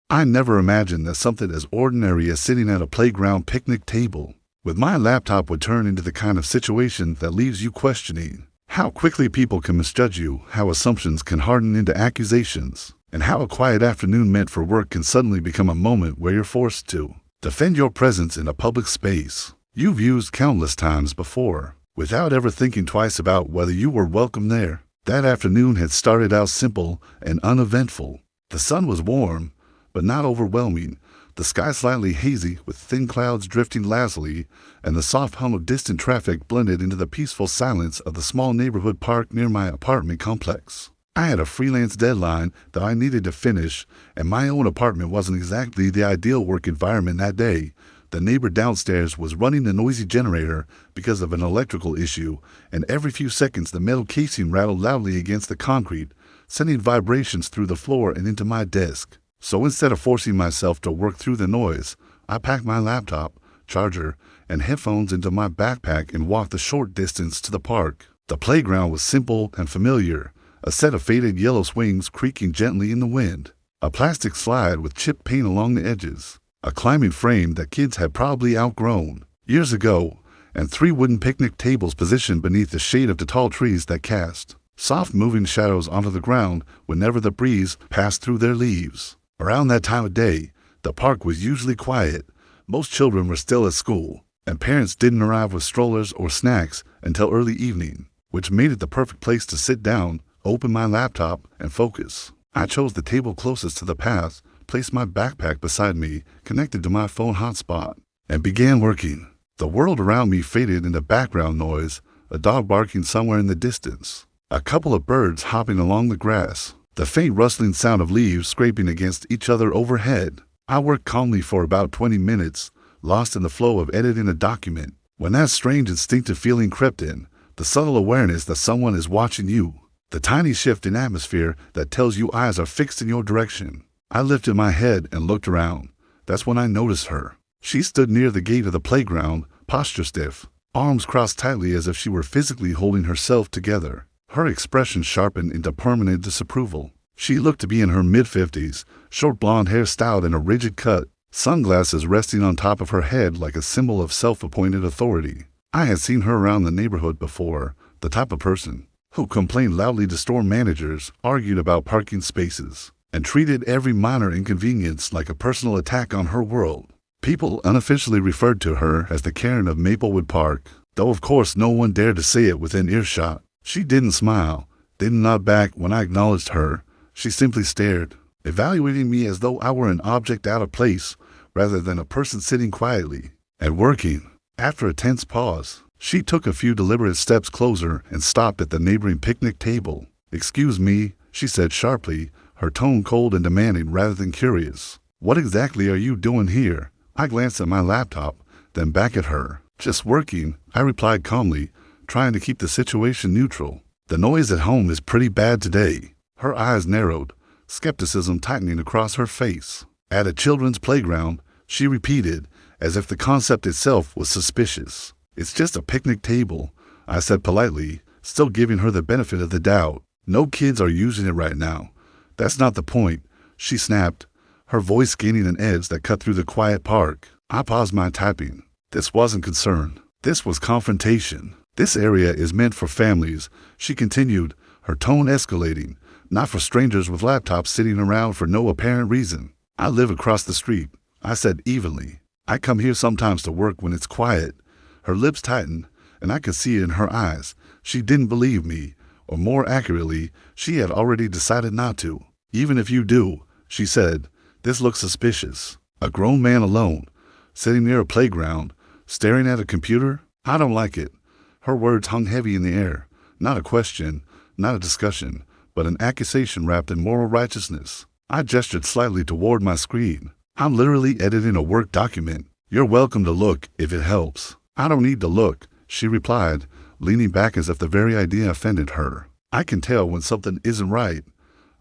I never imagined that something as ordinary as sitting at a playground picnic table with my laptop would turn into the kind of situation that leaves you questioning how quickly people can misjudge you, how assumptions can harden into accusations, and how a quiet afternoon meant for work can suddenly become a moment where you're forced to defend your presence in a public space you've used countless times before, without ever thinking twice about whether you were welcome there. That afternoon had started out simple and uneventful. The sun was warm, but not overwhelming, the sky slightly hazy with thin clouds drifting lazily, and the soft hum of distant traffic blended into the peaceful silence of the small neighborhood park near my apartment complex. I had a freelance deadline that I needed to finish, and my own apartment wasn't exactly the ideal work environment that day. The neighbor downstairs was running a noisy generator because of an electrical issue, and every few seconds the metal casing rattled loudly against the concrete, sending vibrations through the floor and into my desk. So instead of forcing myself to work through the noise, I packed my laptop, charger, and headphones into my backpack and walked the short distance to the park. The playground was simple and familiar, a set of faded yellow swings creaking gently in the wind, a plastic slide with chipped paint along the edges, a climbing frame that kids had probably outgrown years ago, and 3 wooden picnic tables positioned beneath the shade of the tall trees that cast soft moving shadows onto the ground whenever the breeze passed through their leaves. Around that time of day, the park was usually quiet. Most children were still at school, and parents didn't arrive with strollers or snacks until early evening, which made it the perfect place to sit down, open my laptop, and focus. I chose the table closest to the path, placed my backpack beside me, connected to my phone hotspot, and began working. The world around me faded into background noise, a dog barking somewhere in the distance, a couple of birds hopping along the grass, the faint rustling sound of leaves scraping against each other overhead. I worked calmly for about 20 minutes, lost in the flow of editing a document, when that strange instinctive feeling crept in, the subtle awareness that someone is watching you, the tiny shift in atmosphere that tells you eyes are fixed in your direction. I lifted my head and looked around. That's when I noticed her. She stood near the gate of the playground, posture stiff, arms crossed tightly as if she were physically holding herself together. Her expression sharpened into permanent disapproval. She looked to be in her mid-50s, short blonde hair styled in a rigid cut, sunglasses resting on top of her head like a symbol of self-appointed authority. I had seen her around the neighborhood before, the type of person who complained loudly to store managers, argued about parking spaces, and treated every minor inconvenience like a personal attack on her world. People unofficially referred to her as the Karen of Maplewood Park, though of course no one dared to say it within earshot. She didn't smile, didn't nod back when I acknowledged her. She simply stared, evaluating me as though I were an object out of place rather than a person sitting quietly and working. After a tense pause, she took a few deliberate steps closer and stopped at the neighboring picnic table. "Excuse me," she said sharply, her tone cold and demanding rather than curious. "What exactly are you doing here?" I glanced at my laptop, then back at her. "Just working," I replied calmly, trying to keep the situation neutral. "The noise at home is pretty bad today." Her eyes narrowed, skepticism tightening across her face. "At a children's playground," she repeated, as if the concept itself was suspicious. "It's just a picnic table," I said politely, still giving her the benefit of the doubt. "No kids are using it right now." "That's not the point," she snapped, her voice gaining an edge that cut through the quiet park. I paused my typing. This wasn't concern. This was confrontation. "This area is meant for families," she continued, her tone escalating, "not for strangers with laptops sitting around for no apparent reason." "I live across the street," I said evenly. "I come here sometimes to work when it's quiet." Her lips tightened, and I could see it in her eyes. She didn't believe me, or more accurately, she had already decided not to. "Even if you do," she said, "this looks suspicious. A grown man alone, sitting near a playground, staring at a computer? I don't like it." Her words hung heavy in the air, not a question, not a discussion, but an accusation wrapped in moral righteousness. I gestured slightly toward my screen. "I'm literally editing a work document. You're welcome to look if it helps." "I don't need to look," she replied, leaning back as if the very idea offended her. "I can tell when something isn't right."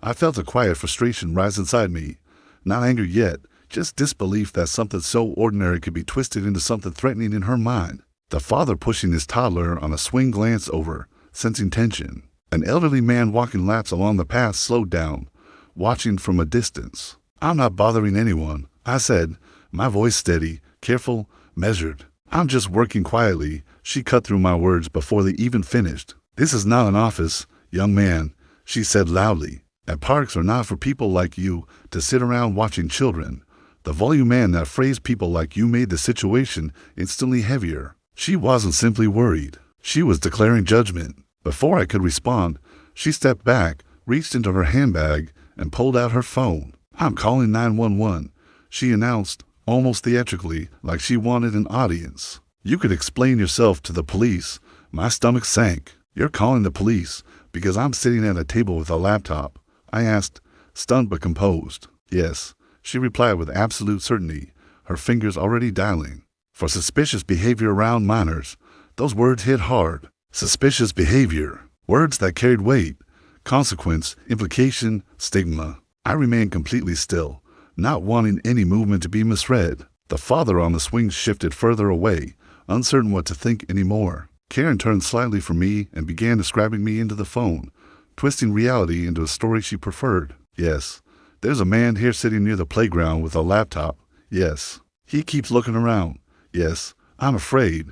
I felt a quiet frustration rise inside me. Not anger yet, just disbelief that something so ordinary could be twisted into something threatening in her mind. The father pushing his toddler on a swing glanced over, sensing tension. An elderly man walking laps along the path slowed down, watching from a distance. I'm not bothering anyone, I said, my voice steady, careful, measured. I'm just working quietly. She cut through my words before they even finished. This is not an office, young man, she said loudly. And parks are not for people like you to sit around watching children. The volume man that phrased people like you made the situation instantly heavier. She wasn't simply worried. She was declaring judgment. Before I could respond, she stepped back, reached into her handbag, and pulled out her phone. I'm calling 911, she announced, almost theatrically, like she wanted an audience. You could explain yourself to the police. My stomach sank. You're calling the police because I'm sitting at a table with a laptop? I asked, stunned but composed. Yes, she replied with absolute certainty, her fingers already dialing. For suspicious behavior around minors. Those words hit hard. Suspicious behavior. Words that carried weight. Consequence, implication, stigma. I remained completely still, not wanting any movement to be misread. The father on the swing shifted further away, uncertain what to think anymore. Karen turned slightly from me and began describing me into the phone, twisting reality into a story she preferred. Yes, there's a man here sitting near the playground with a laptop. Yes, he keeps looking around. Yes, I'm afraid.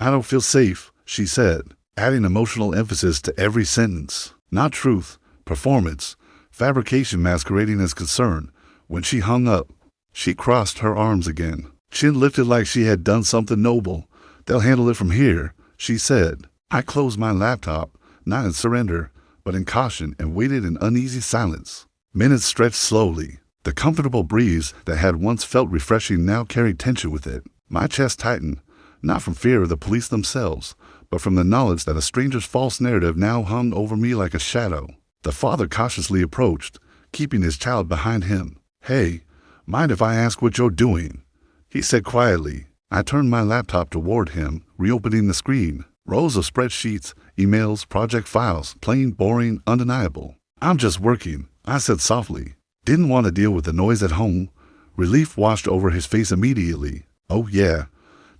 I don't feel safe, she said, adding emotional emphasis to every sentence. Not truth, performance, fabrication masquerading as concern. When she hung up, she crossed her arms again, chin lifted like she had done something noble. They'll handle it from here, she said. I closed my laptop, not in surrender, but in caution, and waited in uneasy silence. Minutes stretched slowly. The comfortable breeze that had once felt refreshing now carried tension with it. My chest tightened, not from fear of the police themselves, but from the knowledge that a stranger's false narrative now hung over me like a shadow. The father cautiously approached, keeping his child behind him. Hey, mind if I ask what you're doing? He said quietly. I turned my laptop toward him, reopening the screen. Rows of spreadsheets, emails, project files, plain, boring, undeniable. I'm just working, I said softly. Didn't want to deal with the noise at home. Relief washed over his face immediately. Oh yeah,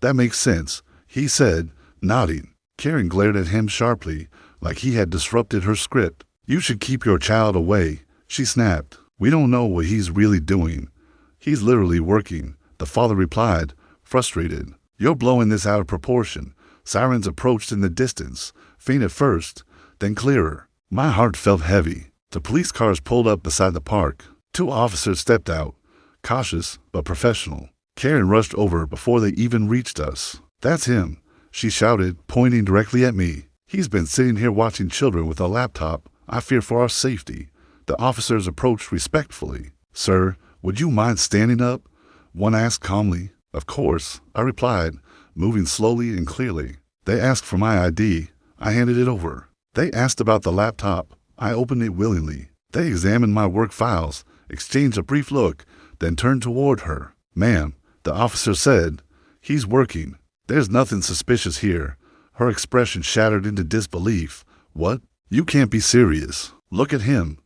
that makes sense, he said, nodding. Karen glared at him sharply, like he had disrupted her script. You should keep your child away, she snapped. We don't know what he's really doing. He's literally working, the father replied, frustrated. You're blowing this out of proportion. Sirens approached in the distance, faint at first, then clearer. My heart felt heavy. The police cars pulled up beside the park. 2 officers stepped out, cautious but professional. Karen rushed over before they even reached us. That's him, she shouted, pointing directly at me. He's been sitting here watching children with a laptop. I fear for our safety. The officers approached respectfully. Sir, would you mind standing up? One asked calmly. Of course, I replied, moving slowly and clearly. They asked for my ID. I handed it over. They asked about the laptop. I opened it willingly. They examined my work files, exchanged a brief look, then turned toward her. Ma'am, the officer said, he's working. There's nothing suspicious here. Her expression shattered into disbelief. What? You can't be serious. Look at him.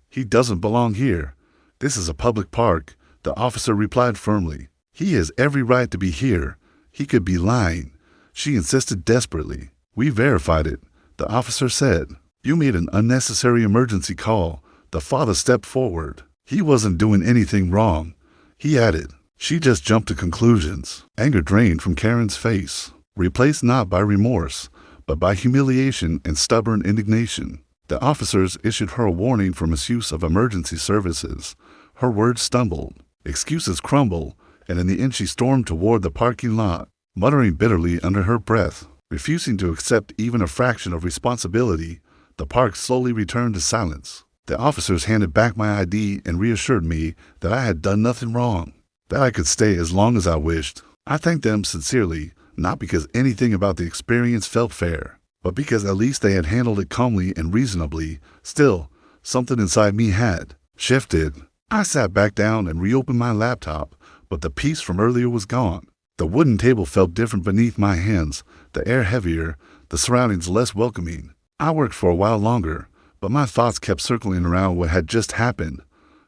He doesn't belong here. This is a public park, the officer replied firmly. He has every right to be here. He could be lying. She insisted desperately. We verified it, the officer said. You made an unnecessary emergency call. The father stepped forward. He wasn't doing anything wrong, he added. She just jumped to conclusions. Anger drained from Karen's face, replaced not by remorse, but by humiliation and stubborn indignation. The officers issued her a warning for misuse of emergency services. Her words stumbled, excuses crumbled, and in the end she stormed toward the parking lot, muttering bitterly under her breath. Refusing to accept even a fraction of responsibility, the park slowly returned to silence. The officers handed back my ID and reassured me that I had done nothing wrong, that I could stay as long as I wished. I thanked them sincerely, not because anything about the experience felt fair, but because at least they had handled it calmly and reasonably. Still, something inside me had shifted. I sat back down and reopened my laptop, but the peace from earlier was gone. The wooden table felt different beneath my hands, the air heavier, the surroundings less welcoming. I worked for a while longer, but my thoughts kept circling around what had just happened.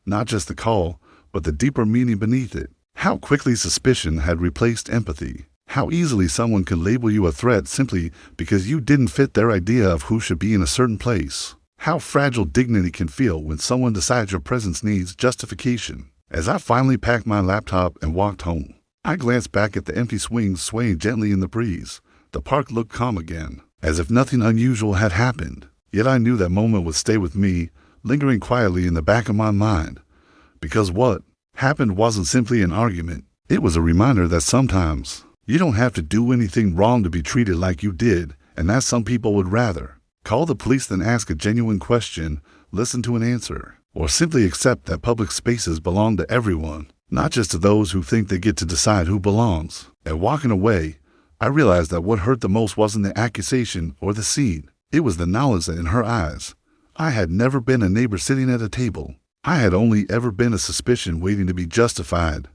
Not just the call, but the deeper meaning beneath it. How quickly suspicion had replaced empathy. How easily someone could label you a threat simply because you didn't fit their idea of who should be in a certain place. How fragile dignity can feel when someone decides your presence needs justification. As I finally packed my laptop and walked home, I glanced back at the empty swings swaying gently in the breeze. The park looked calm again, as if nothing unusual had happened. Yet I knew that moment would stay with me, lingering quietly in the back of my mind. Because what happened wasn't simply an argument. It was a reminder that sometimes you don't have to do anything wrong to be treated like you did, and that some people would rather call the police than ask a genuine question, listen to an answer, or simply accept that public spaces belong to everyone, not just to those who think they get to decide who belongs. And walking away, I realized that what hurt the most wasn't the accusation or the scene. It was the knowledge that in her eyes, I had never been a neighbor sitting at a table. I had only ever been a suspicion waiting to be justified.